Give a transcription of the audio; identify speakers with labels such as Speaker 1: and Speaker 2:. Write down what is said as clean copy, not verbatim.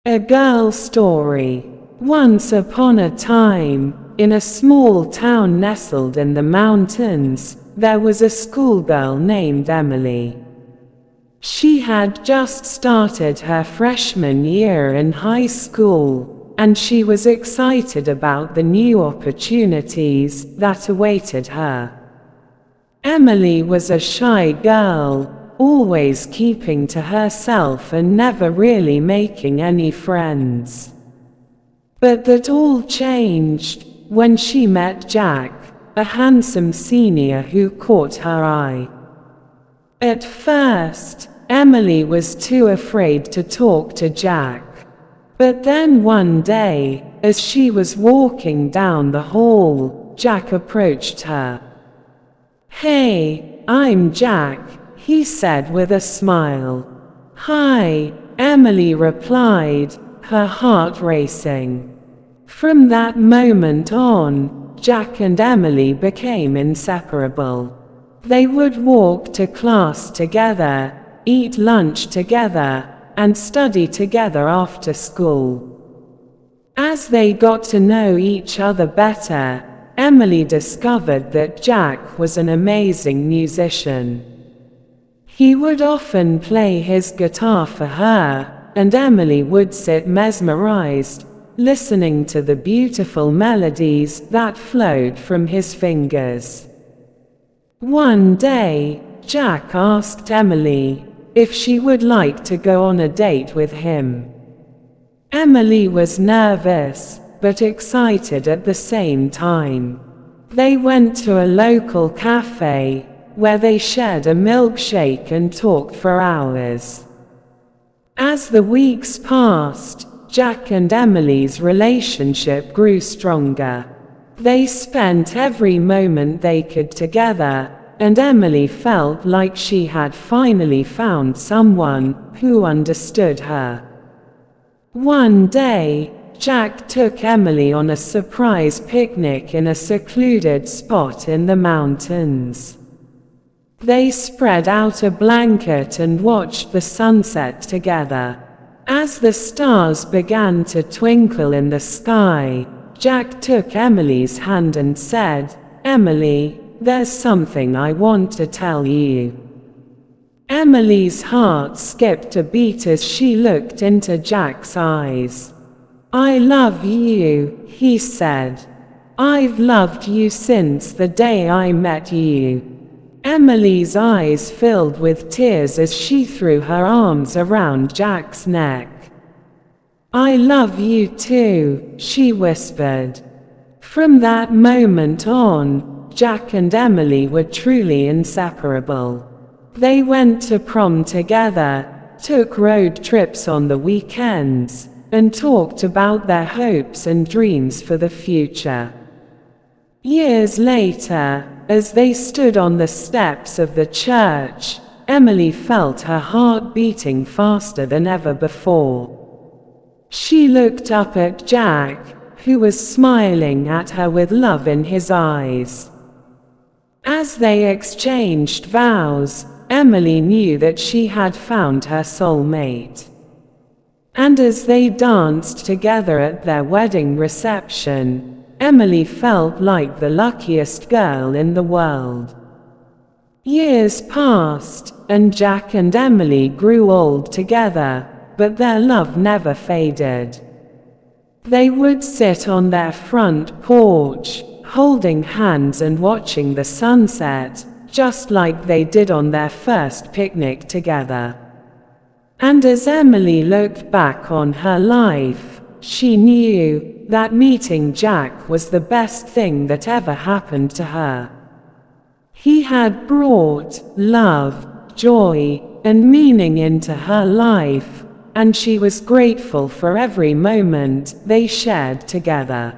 Speaker 1: A Girl Story. Once upon a time, in a small town nestled in the mountains, there was a schoolgirl named Emily. She had just started her freshman year in high school, and she was excited about the new opportunities that awaited her. Emily was a shy girl, always keeping to herself and never really making any friends. But that all changed when she met Jack, a handsome senior who caught her eye. At first, Emily was too afraid to talk to Jack. But then one day, as she was walking down the hall, Jack approached her. "Hey, I'm Jack," he said with a smile. "Hi," Emily replied, her heart racing. From that moment on, Jack and Emily became inseparable. They would walk to class together, eat lunch together, and study together after school. As they got to know each other better, Emily discovered that Jack was an amazing musician. He would often play his guitar for her, and Emily would sit mesmerized, listening to the beautiful melodies that flowed from his fingers. One day, Jack asked Emily if she would like to go on a date with him. Emily was nervous, but excited at the same time. They went to a local cafe, where they shared a milkshake and talked for hours. As the weeks passed, Jack and Emily's relationship grew stronger. They spent every moment they could together, and Emily felt like she had finally found someone who understood her. One day, Jack took Emily on a surprise picnic in a secluded spot in the mountains. They spread out a blanket and watched the sunset together. As the stars began to twinkle in the sky, Jack took Emily's hand and said, "Emily, there's something I want to tell you." Emily's heart skipped a beat as she looked into Jack's eyes. "I love you," he said. "I've loved you since the day I met you." Emily's eyes filled with tears as she threw her arms around Jack's neck. "I love you too," she whispered. From that moment on, Jack and Emily were truly inseparable. They went to prom together, took road trips on the weekends, and talked about their hopes and dreams for the future. Years later, as they stood on the steps of the church, Emily felt her heart beating faster than ever before. She looked up at Jack, who was smiling at her with love in his eyes. As they exchanged vows, Emily knew that she had found her soulmate. And as they danced together at their wedding reception, Emily felt like the luckiest girl in the world. Years passed, and Jack and Emily grew old together, but their love never faded. They would sit on their front porch, holding hands and watching the sunset, just like they did on their first picnic together. And as Emily looked back on her life, she knew that meeting Jack was the best thing that ever happened to her. He had brought love, joy, and meaning into her life, and she was grateful for every moment they shared together.